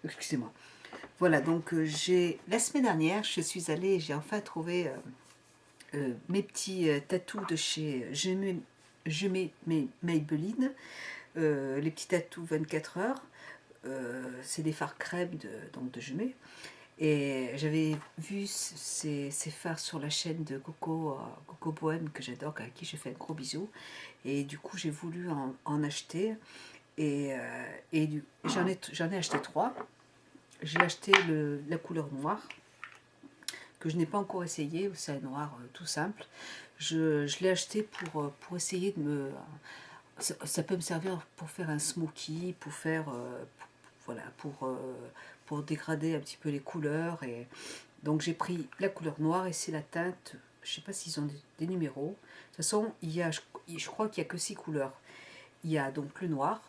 Excusez-moi. Voilà, donc la semaine dernière, je suis allée, j'ai enfin trouvé mes petits tatous de chez Je mets mes Maybelline, les petits tatous 24 heures. C'est des fards crème donc de Jumet. Et j'avais vu ces fards sur la chaîne de Coco Bohème que j'adore, à qui je fais un gros bisou. Et du coup, j'ai voulu en acheter. Et j'en ai acheté 3. J'ai acheté la couleur noire, que je n'ai pas encore essayé. C'est un noir tout simple. Je l'ai acheté pour essayer de me... Ça peut me servir pour faire un smoky, pour faire... voilà, pour dégrader un petit peu les couleurs. Et donc j'ai pris la couleur noire et c'est la teinte, je ne sais pas s'ils ont des numéros. De toute façon, je crois qu'il n'y a que 6 couleurs. Il y a donc le noir,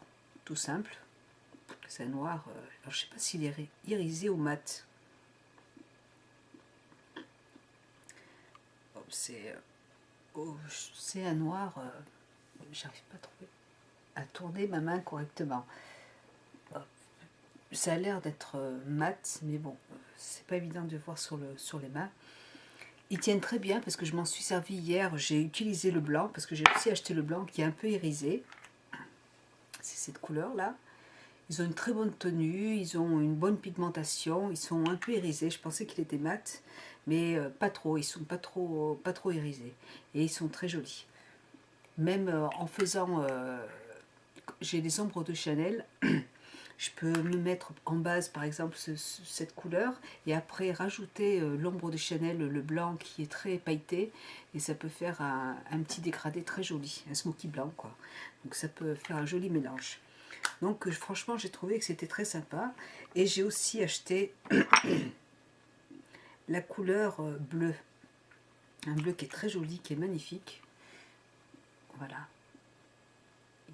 tout simple. C'est un noir, alors je ne sais pas s'il est irisé ou mat. C'est un noir, j'arrive pas à tourner ma main correctement. Ça a l'air d'être mat, mais bon, c'est pas évident de voir sur les mains. Ils tiennent très bien parce que je m'en suis servi hier. J'ai utilisé le blanc parce que j'ai aussi acheté le blanc qui est un peu irisé. C'est cette couleur là. Ils ont une très bonne tenue, ils ont une bonne pigmentation, ils sont un peu irisés. Je pensais qu'il était mat, mais pas trop. Ils sont pas trop irisés et ils sont très jolis. Même en faisant, j'ai des ombres de Chanel. Je peux me mettre en base par exemple cette couleur et après rajouter l'ombre de Chanel, le blanc qui est très pailleté, et ça peut faire un petit dégradé très joli, un smoky blanc quoi. Donc ça peut faire un joli mélange. Donc franchement j'ai trouvé que c'était très sympa. Et j'ai aussi acheté la couleur bleu, un bleu qui est très joli, qui est magnifique. Voilà,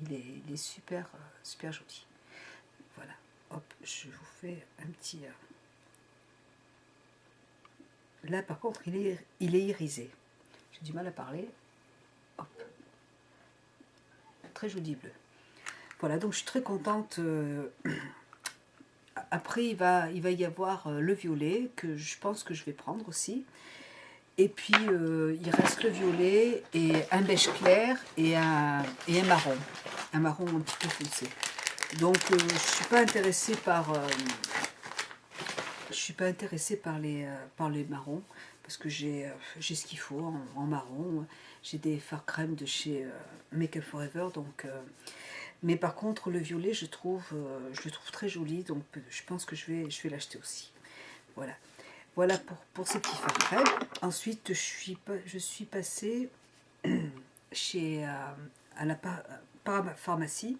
il est super, super joli. Voilà, hop, je vous fais un petit... Là par contre il est irisé. J'ai du mal à parler. Hop. Très joli bleu. Voilà, donc je suis très contente. Après il va y avoir le violet que je pense que je vais prendre aussi. Et puis il reste le violet et un beige clair et un marron. Un marron un petit peu foncé. Donc je ne suis pas intéressée par les marrons parce que j'ai ce qu'il faut en marron. J'ai des fards crème de chez Make Up Forever, donc mais par contre le violet je le trouve très joli, donc je pense que je vais l'acheter aussi. Voilà. Voilà pour ces petits fards crème. Ensuite je suis passée chez à la pharmacie.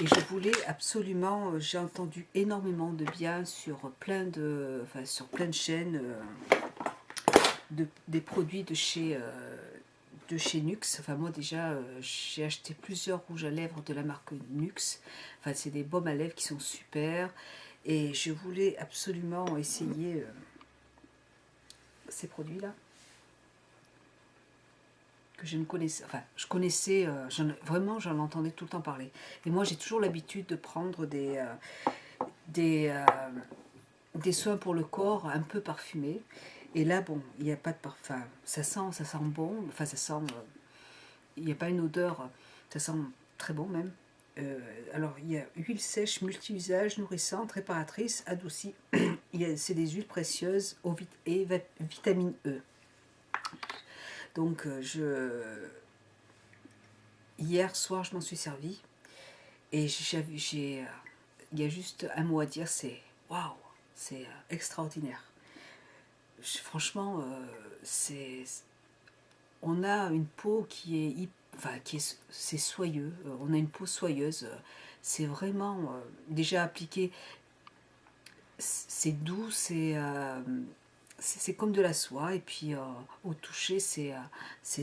Et je voulais absolument, j'ai entendu énormément de bien sur plein de chaînes des produits de chez Nuxe. Enfin moi déjà j'ai acheté plusieurs rouges à lèvres de la marque Nuxe. Enfin c'est des baumes à lèvres qui sont super. Et je voulais absolument essayer ces produits-là que je ne connaissais, enfin je connaissais, vraiment j'en entendais tout le temps parler. Et moi j'ai toujours l'habitude de prendre des, soins pour le corps un peu parfumés. Et là bon, il n'y a pas de parfum, ça sent bon, enfin ça sent, il n'y a pas une odeur, ça sent très bon même. Alors il y a huile sèche multi-usage, nourrissante, réparatrice, adoucie. C'est des huiles précieuses et vitamine E. Donc hier soir je m'en suis servi et il y a juste un mot à dire, c'est waouh, c'est extraordinaire. Franchement, on a une peau c'est soyeux, on a une peau soyeuse, c'est vraiment déjà appliqué, c'est doux, c'est comme de la soie, et puis au toucher c'est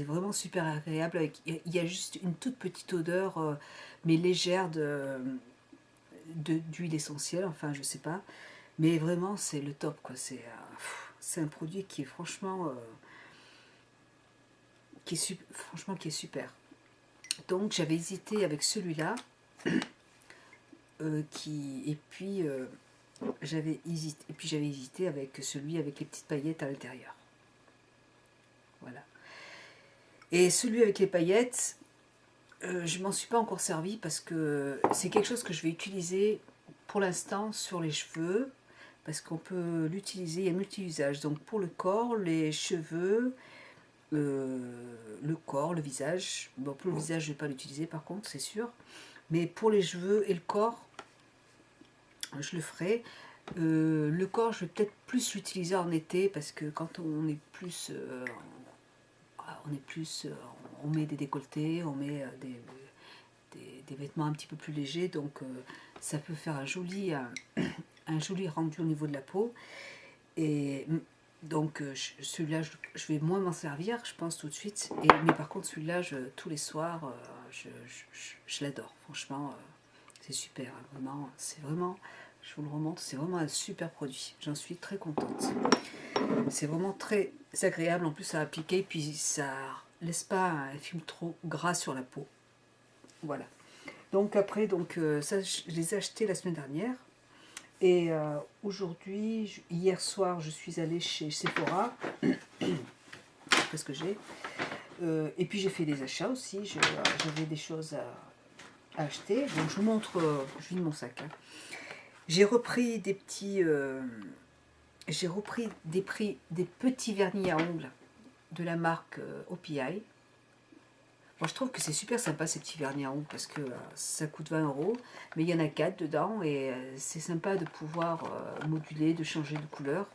vraiment super agréable. Il y a juste une toute petite odeur mais légère d'huile essentielle, enfin je sais pas, mais vraiment c'est le top quoi. C'est un produit qui est franchement qui est super. Donc j'avais hésité avec celui-là et puis j'avais hésité avec celui avec les petites paillettes à l'intérieur. Voilà. Et celui avec les paillettes, je m'en suis pas encore servi parce que c'est quelque chose que je vais utiliser pour l'instant sur les cheveux, parce qu'on peut l'utiliser, il y a multi-usages. Donc pour le corps, les cheveux, le corps, le visage. Bon, pour le visage, je ne vais pas l'utiliser par contre, c'est sûr. Mais pour les cheveux et le corps, je le ferai. Le corps, je vais peut-être plus l'utiliser en été parce que quand on est plus, on met des décolletés, on met des vêtements un petit peu plus légers, donc ça peut faire un joli rendu au niveau de la peau. Et donc celui-là, je vais moins m'en servir, je pense tout de suite. Mais par contre, celui-là, tous les soirs, je l'adore. Franchement, c'est super. Hein, vraiment, c'est vraiment, je vous le remonte, c'est vraiment un super produit. J'en suis très contente. C'est vraiment très agréable en plus à appliquer, puis ça laisse pas un film trop gras sur la peau. Voilà. Donc après, ça, je les ai achetés la semaine dernière. Et aujourd'hui, hier soir, je suis allée chez Sephora, parce que j'ai. Et puis j'ai fait des achats aussi, j'avais des choses à acheter. Donc je vous montre, je vide mon sac. Hein. J'ai repris des petits... j'ai repris des petits vernis à ongles de la marque OPI. Bon, je trouve que c'est super sympa ces petits vernis à ongles parce que ça coûte 20 €, mais il y en a 4 dedans et c'est sympa de pouvoir moduler, de changer de couleur.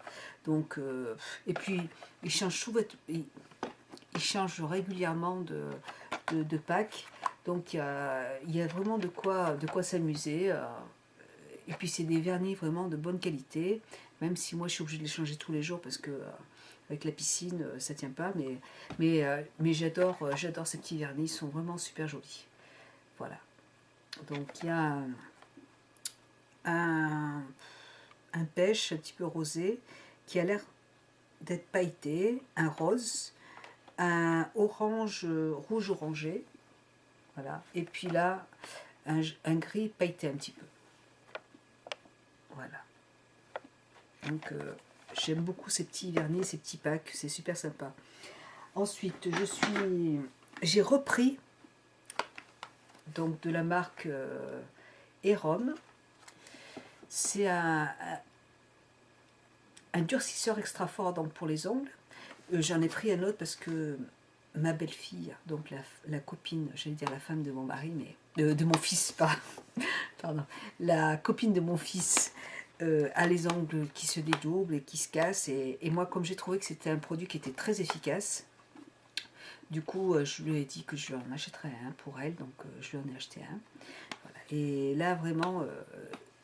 Donc, et puis ils changent, ils changent régulièrement de pack, donc il y a vraiment de quoi s'amuser. Et puis c'est des vernis vraiment de bonne qualité, même si moi je suis obligée de les changer tous les jours parce que avec la piscine ça tient pas, mais j'adore ces petits vernis, ils sont vraiment super jolis. Voilà. Donc il y a un pêche un petit peu rosé qui a l'air d'être pailleté, un rose, un orange, rouge orangé, voilà, et puis là un gris pailleté un petit peu. Voilà. Donc j'aime beaucoup ces petits vernis, ces petits packs, c'est super sympa. Ensuite, j'ai repris donc de la marque Erom. C'est un durcisseur extra fort donc pour les ongles. J'en ai pris un autre parce que ma belle-fille, donc la copine, j'allais dire la femme de mon mari, mais de mon fils, pas. Pardon. La copine de mon fils a les ongles qui se dédoublent et qui se cassent. Et moi, comme j'ai trouvé que c'était un produit qui était très efficace, du coup, je lui ai dit que je lui en achèterais un pour elle, donc je lui en ai acheté un. Voilà. Et là, vraiment,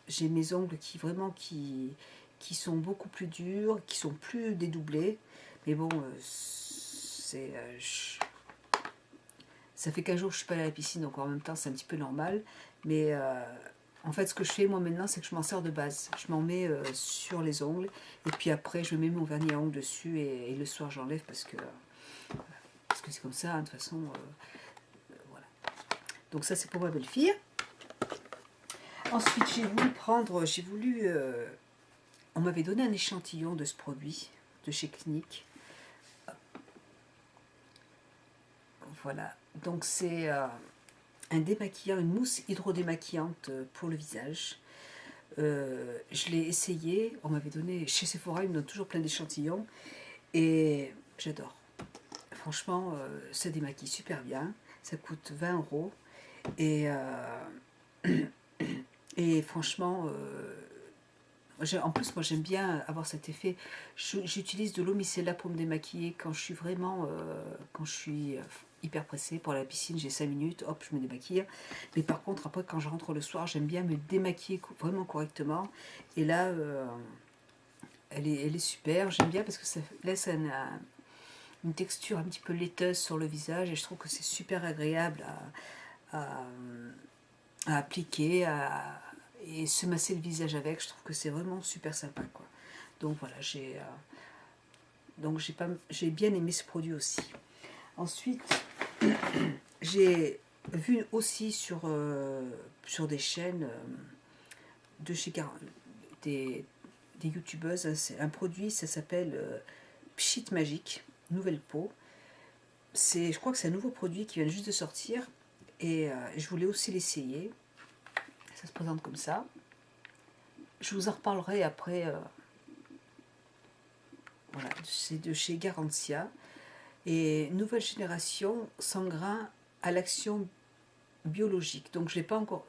j'ai mes ongles qui sont beaucoup plus durs, qui sont plus dédoublés. Mais bon, ça fait 15 jours que je suis pas allée à la piscine, donc en même temps, c'est un petit peu normal. Mais en fait, ce que je fais moi maintenant, c'est que je m'en sers de base. Je m'en mets sur les ongles, et puis après, je mets mon vernis à ongles dessus, et le soir, j'enlève parce que c'est comme ça, hein, de toute façon. Voilà. Donc ça, c'est pour ma belle-fille. Ensuite, on m'avait donné un échantillon de ce produit de chez Clinique. Voilà. Donc c'est un démaquillant, une mousse hydrodémaquillante pour le visage. Je l'ai essayé, on m'avait donné, chez Sephora, ils me donnent toujours plein d'échantillons. Et j'adore. Franchement, ça démaquille super bien. Ça coûte 20 €. Et, et franchement, en plus, moi j'aime bien avoir cet effet. J'utilise de l'eau micellaire pour me démaquiller quand je suis vraiment, quand je suis hyper pressée pour aller à la piscine, j'ai 5 minutes, hop, je me démaquille. Mais par contre, après, quand je rentre le soir, j'aime bien me démaquiller vraiment correctement. Et là, elle est super. J'aime bien parce que ça laisse une texture un petit peu laiteuse sur le visage et je trouve que c'est super agréable à appliquer et se masser le visage avec. Je trouve que c'est vraiment super sympa, quoi. Donc voilà, j'ai bien aimé ce produit aussi. Ensuite, j'ai vu aussi sur des chaînes de chez des youtubeuses. C'est un produit, ça s'appelle Pchit Magique, nouvelle peau. Je crois que c'est un nouveau produit qui vient juste de sortir. Et je voulais aussi l'essayer. Ça se présente comme ça. Je vous en reparlerai après. Voilà, c'est de chez Garantia. Et nouvelle génération sans grain à l'action biologique. Donc je ne l'ai pas encore.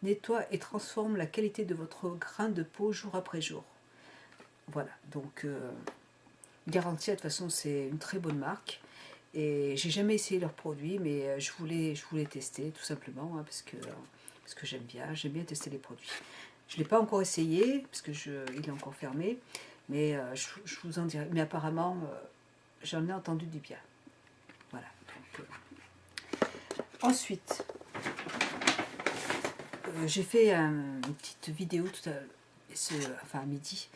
Nettoie et transforme la qualité de votre grain de peau jour après jour. Voilà, donc Garantia, de toute façon, c'est une très bonne marque. Et j'ai jamais essayé leurs produits, mais je voulais tester tout simplement, hein, parce que j'aime bien tester les produits. Je ne l'ai pas encore essayé, parce que il est encore fermé, mais je vous en dirai. Mais apparemment, j'en ai entendu du bien. Voilà. Donc, ensuite, j'ai fait une petite vidéo enfin à midi,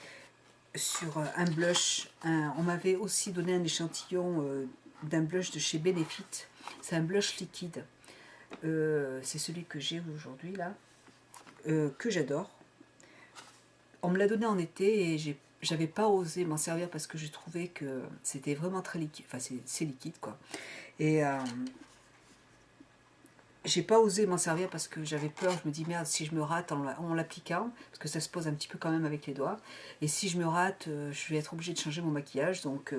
sur un blush. On m'avait aussi donné un échantillon d'un blush de chez Benefit. C'est un blush liquide. C'est celui que j'ai aujourd'hui là, que j'adore. On me l'a donné en été et j'avais pas osé m'en servir parce que je trouvais que c'était vraiment très liquide. Enfin, c'est liquide quoi. Et j'ai pas osé m'en servir parce que j'avais peur. Je me dis merde, si je me rate en l'appliquant, parce que ça se pose un petit peu quand même avec les doigts. Et si je me rate, je vais être obligée de changer mon maquillage. Donc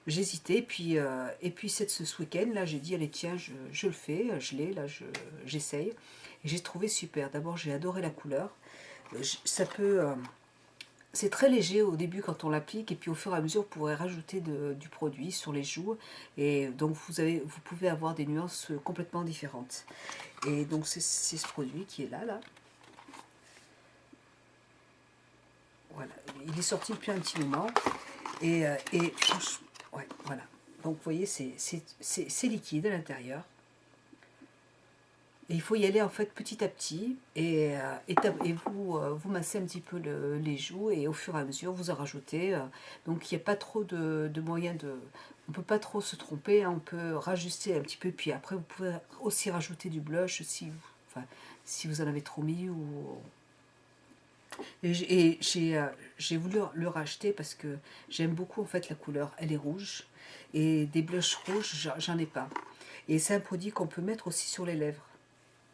j'hésitais. Et puis ce week-end là, j'ai dit allez tiens, je le fais, je l'ai là, j'essaye. Et j'ai trouvé super. D'abord j'ai adoré la couleur. Ça peut c'est très léger au début quand on l'applique, et puis au fur et à mesure, vous pourrez rajouter du produit sur les joues, et donc vous pouvez avoir des nuances complètement différentes. Et donc c'est ce produit qui est là. Voilà, il est sorti depuis un petit moment, et franchement, ouais, voilà. Donc vous voyez, c'est liquide à l'intérieur. Et il faut y aller en fait petit à petit et vous massez un petit peu les joues, et au fur et à mesure vous en rajoutez. Donc il n'y a pas trop de moyens de... On ne peut pas trop se tromper, hein, on peut rajuster un petit peu, puis après vous pouvez aussi rajouter du blush si vous en avez trop mis. Et j'ai voulu le racheter parce que j'aime beaucoup en fait la couleur, elle est rouge, et des blushs rouges j'en ai pas. Et c'est un produit qu'on peut mettre aussi sur les lèvres.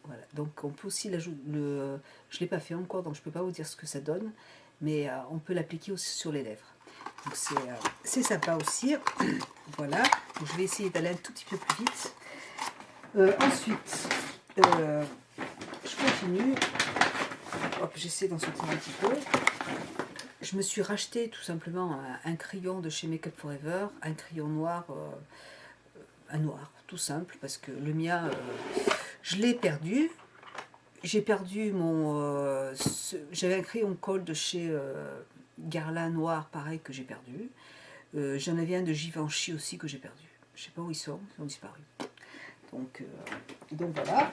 Voilà, donc on peut aussi l'ajouter. Je ne l'ai pas fait encore, donc je ne peux pas vous dire ce que ça donne, mais on peut l'appliquer aussi sur les lèvres. Donc c'est sympa aussi. Voilà, donc je vais essayer d'aller un tout petit peu plus vite. Ensuite, je continue. Hop, j'essaie d'en sortir un petit peu. Je me suis racheté tout simplement un crayon de chez Make Up For Ever, un crayon noir, un noir, tout simple, parce que le mien... je l'ai perdu. J'ai perdu mon... J'avais un crayon colle de chez Guerlain noir, pareil, que j'ai perdu. J'en avais un de Givenchy aussi que j'ai perdu. Je ne sais pas où ils ont disparu. Donc voilà.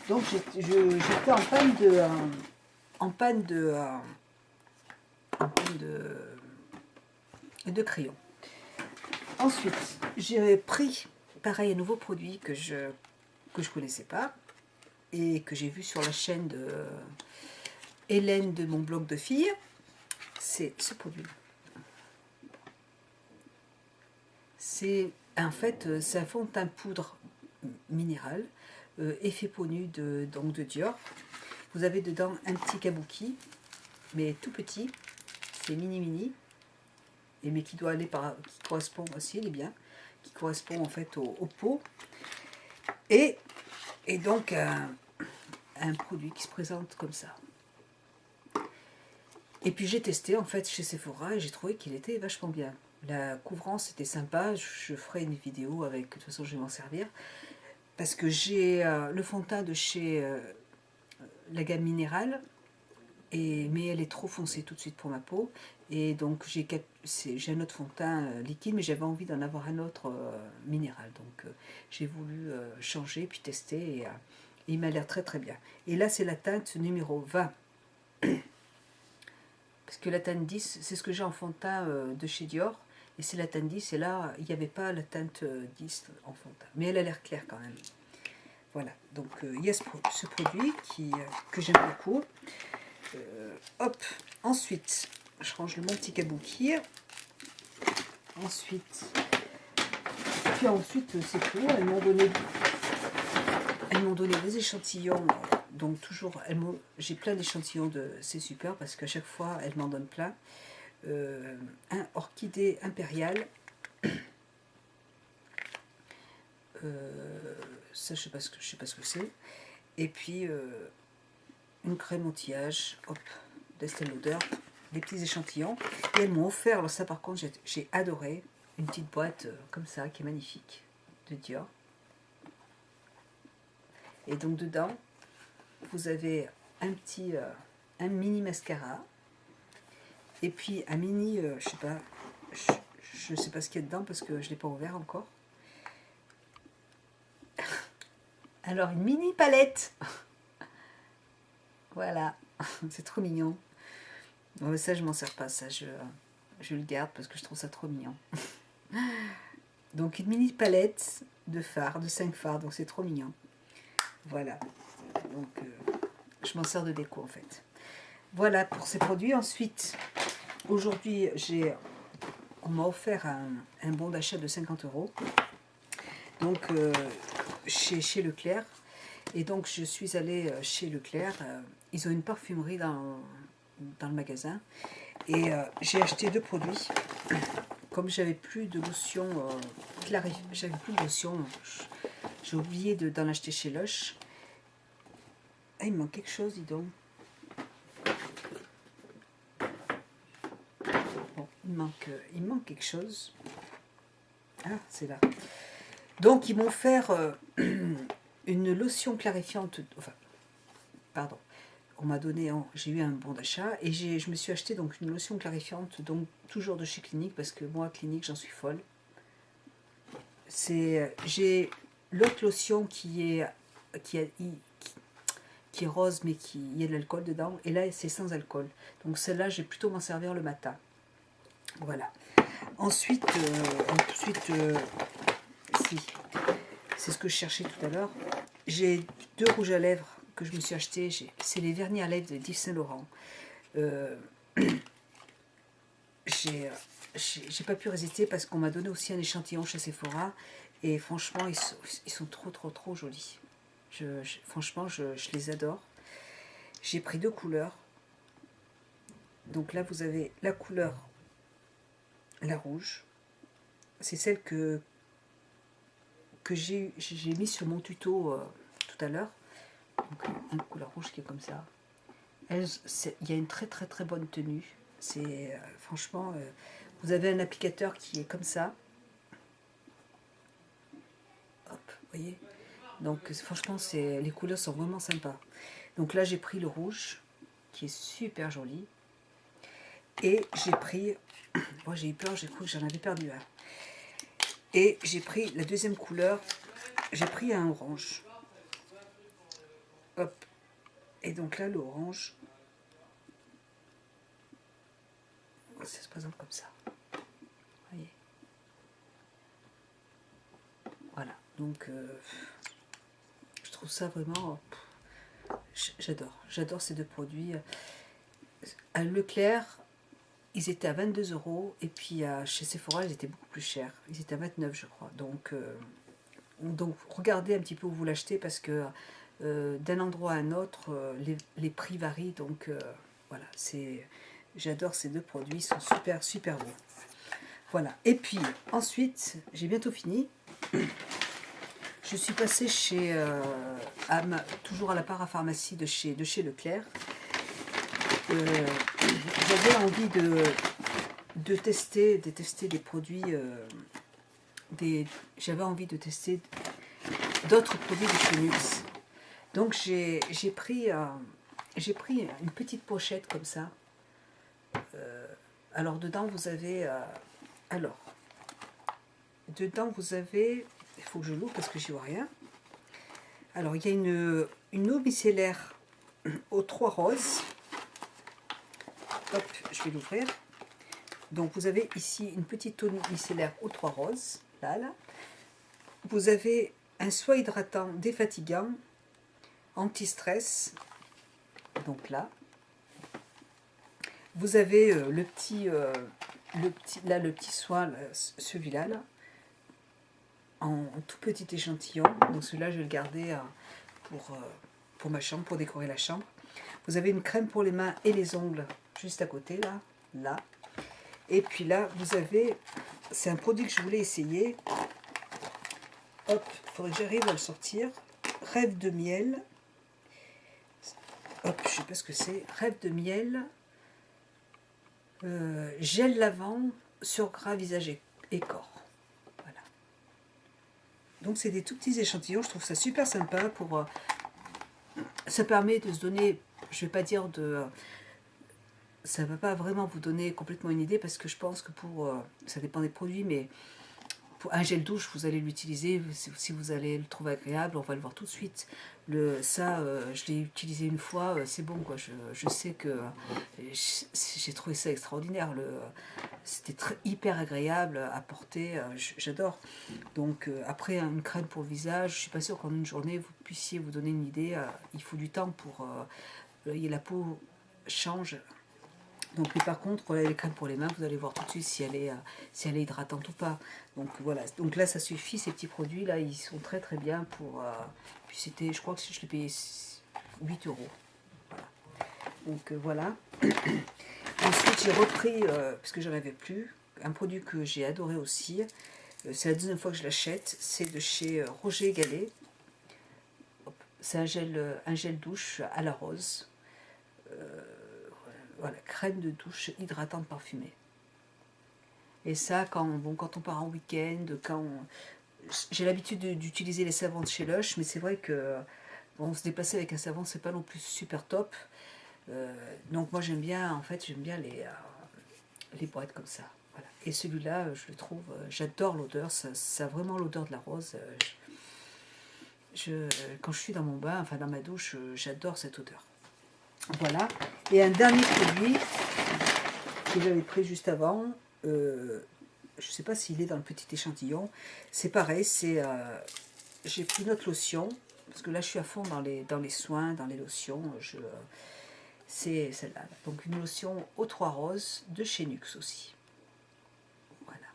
Donc j'étais en panne de crayon. Ensuite, j'ai pris, pareil, un nouveau produit que je connaissais pas, et que j'ai vu sur la chaîne de Hélène de mon blog de filles. C'est ce produit. C'est en fait c'est un fond de teint poudre minéral, effet peau nue de Dior. Vous avez dedans un petit kabuki, mais tout petit, c'est mini, et mais qui correspond aussi, il est bien, qui correspond en fait aux peaux. Et donc un produit qui se présente comme ça. Et puis j'ai testé en fait chez Sephora et j'ai trouvé qu'il était vachement bien. La couvrance était sympa, je ferai une vidéo avec, de toute façon je vais m'en servir. Parce que j'ai le fond de teint de chez la gamme minérale, mais elle est trop foncée tout de suite pour ma peau. Et donc j'ai un autre fond de teint liquide, mais j'avais envie d'en avoir un autre minéral. Donc j'ai voulu changer, puis tester, et il m'a l'air très très bien. Et là c'est la teinte numéro 20. Parce que la teinte 10, c'est ce que j'ai en fond de teint de chez Dior. Et c'est la teinte 10, et là, il n'y avait pas la teinte 10 en fond de teint. Mais elle a l'air claire quand même. Voilà, donc il y a ce produit que j'aime beaucoup. Hop, ensuite, je range mon petit kabuki. Ensuite, c'est tout. Elles m'ont donné des échantillons. Donc toujours, j'ai plein d'échantillons de C'est super parce qu'à chaque fois, elles m'en donnent plein. Un orchidée impériale. Ça, je sais pas ce que c'est. Et puis une crème anti-âge, hop, d'Estée Lauder, des petits échantillons. Et elles m'ont offert, alors ça par contre j'ai adoré, une petite boîte comme ça qui est magnifique de Dior. Et donc dedans, vous avez un mini mascara et puis un mini, je sais pas ce qu'il y a dedans parce que je l'ai pas ouvert encore. Alors une mini palette. Voilà, c'est trop mignon. Bon, mais ça je m'en sers pas, ça je le garde parce que je trouve ça trop mignon. Donc une mini palette de 5 fards, donc c'est trop mignon. Voilà, donc je m'en sers de déco en fait. Voilà pour ces produits. Ensuite, aujourd'hui on m'a offert un bon d'achat de 50 €. Donc chez Leclerc. Et donc je suis allée chez Leclerc. Ils ont une parfumerie dans le magasin. Et j'ai acheté 2 produits. Comme j'avais plus de lotion j'ai oublié d'en acheter chez Lush. Ah, il me manque quelque chose, dis donc. Bon, il me manque quelque chose. Ah, c'est là. Donc ils m'ont offert une lotion clarifiante. Enfin, pardon. On m'a donné, j'ai eu un bon d'achat et je me suis acheté donc une lotion clarifiante, donc toujours de chez Clinique parce que moi Clinique j'en suis folle. J'ai l'autre lotion qui est rose mais il y a de l'alcool dedans et là c'est sans alcool. Donc celle-là je vais plutôt m'en servir le matin. Voilà. Ensuite si c'est ce que je cherchais tout à l'heure. J'ai 2 rouges à lèvres que je me suis acheté, c'est les vernis à lèvres de Yves Saint Laurent. J'ai pas pu résister parce qu'on m'a donné aussi un échantillon chez Sephora et franchement ils sont trop jolis. Franchement je les adore. J'ai pris 2 couleurs. Donc là vous avez la couleur, la rouge, c'est celle que j'ai mis sur mon tuto tout à l'heure. Donc une couleur rouge qui est comme ça. Il y a une très bonne tenue. C'est franchement, vous avez un applicateur qui est comme ça. Hop, vous voyez. Donc franchement, les couleurs sont vraiment sympas. Donc là, j'ai pris le rouge, qui est super joli. Et j'ai pris, moi j'ai eu peur, j'ai cru que j'en avais perdu un. Et j'ai pris la deuxième couleur, j'ai pris un orange. Hop. Et donc là, l'orange, ça se présente comme ça. Voyez. Voilà. Donc, je trouve ça vraiment... J'adore ces 2 produits. À Leclerc, ils étaient à 22 € et puis chez Sephora, ils étaient beaucoup plus chers. Ils étaient à 29, je crois. Donc regardez un petit peu où vous l'achetez parce que d'un endroit à un autre, les prix varient. Donc voilà, j'adore ces 2 produits, ils sont super beaux. Voilà. Et puis ensuite, j'ai bientôt fini. Je suis passée toujours à la parapharmacie de chez Leclerc. J'avais envie de tester des produits. J'avais envie de tester d'autres produits de chez Nuxe. Donc j'ai pris une petite pochette comme ça. Alors dedans vous avez il faut que je l'ouvre parce que j'y vois rien. Alors il y a une eau micellaire aux 3 roses. Hop, je vais l'ouvrir. Donc vous avez ici une petite eau micellaire aux 3 roses. Là. Vous avez un soin hydratant défatigant, anti-stress. Donc là, vous avez le petit soin, celui-là, là, en tout petit échantillon. Donc celui-là, je vais le garder pour ma chambre, pour décorer la chambre. Vous avez une crème pour les mains et les ongles juste à côté, là. Et puis là, vous avez, c'est un produit que je voulais essayer. Hop, il faudrait que j'arrive à le sortir. Rêve de miel. Hop, je sais pas ce que c'est. Rêve de miel. Gel lavant sur gras visage et corps. Voilà. Donc c'est des tout petits échantillons. Je trouve ça super sympa pour. Ça permet de se donner. Je vais pas dire de. Ça ne va pas vraiment vous donner complètement une idée parce que je pense que ça dépend des produits, mais pour un gel douche, vous allez l'utiliser si vous allez le trouver agréable, on va le voir tout de suite. Je l'ai utilisé une fois, c'est bon quoi. Je sais que j'ai trouvé ça extraordinaire. C'était hyper agréable à porter, j'adore. Donc après une crème pour le visage, je suis pas sûre qu'en une journée vous puissiez vous donner une idée. Il faut du temps pour la peau change. Donc, mais par contre, voilà, les crèmes pour les mains, vous allez voir tout de suite si elle est hydratante ou pas. Donc voilà, donc là ça suffit, ces petits produits là, ils sont très très bien pour. Puis c'était, je crois que je l'ai payé 8 euros. Voilà. Donc voilà. Ensuite j'ai repris, parce que j'en avais plus, un produit que j'ai adoré aussi. C'est la deuxième fois que je l'achète. C'est de chez Roger Gallet. C'est un gel douche à la rose. Voilà, crème de douche hydratante parfumée. Et ça, quand on part en week-end, j'ai l'habitude d'utiliser les savons de chez Lush, mais c'est vrai que se déplacer avec un savon, c'est pas non plus super top. Donc moi j'aime bien, les boîtes comme ça. Voilà. Et celui-là, je le trouve, j'adore l'odeur, ça a vraiment l'odeur de la rose. Quand je suis dans mon bain, dans ma douche, j'adore cette odeur. Voilà. Et un dernier produit que j'avais pris juste avant, je ne sais pas s'il est dans le petit échantillon. C'est pareil, j'ai pris une autre lotion, parce que là je suis à fond dans les soins, dans les lotions. C'est celle-là. Donc une lotion aux 3 roses de chez Nux aussi. Voilà.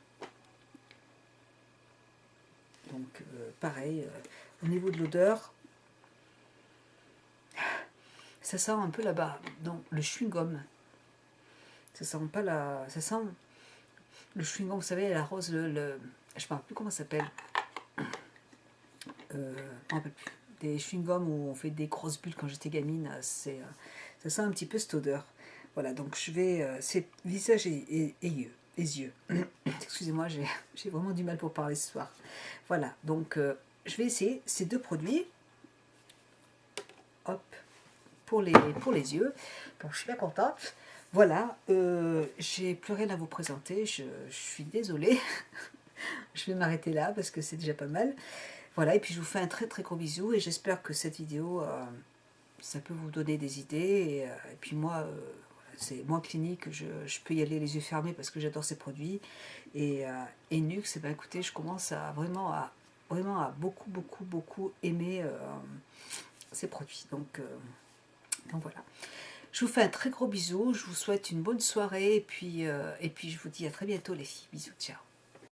Donc pareil, au niveau de l'odeur, ça sent un peu là-bas, non, le chewing-gum. Ça sent pas ça sent le chewing-gum, vous savez, la rose, je ne me rappelle plus comment ça s'appelle. Je me rappelle plus. Des chewing-gums où on fait des grosses bulles quand j'étais gamine, ça sent un petit peu cette odeur. Voilà, donc je vais, c'est visage et yeux. Excusez-moi, j'ai vraiment du mal pour parler ce soir. Voilà, donc je vais essayer ces deux produits. Hop, pour les yeux. Donc je suis bien contente. Voilà, j'ai plus rien à vous présenter, je suis désolée. Je vais m'arrêter là parce que c'est déjà pas mal. Voilà, et puis je vous fais un très très gros bisou et j'espère que cette vidéo, ça peut vous donner des idées. Et puis moi, c'est moins clinique, je peux y aller les yeux fermés parce que j'adore ces produits. Et Nux, eh ben, écoutez, je commence à vraiment à beaucoup aimer ces produits. Donc voilà. Je vous fais un très gros bisou, je vous souhaite une bonne soirée et puis je vous dis à très bientôt les filles. Bisous, ciao.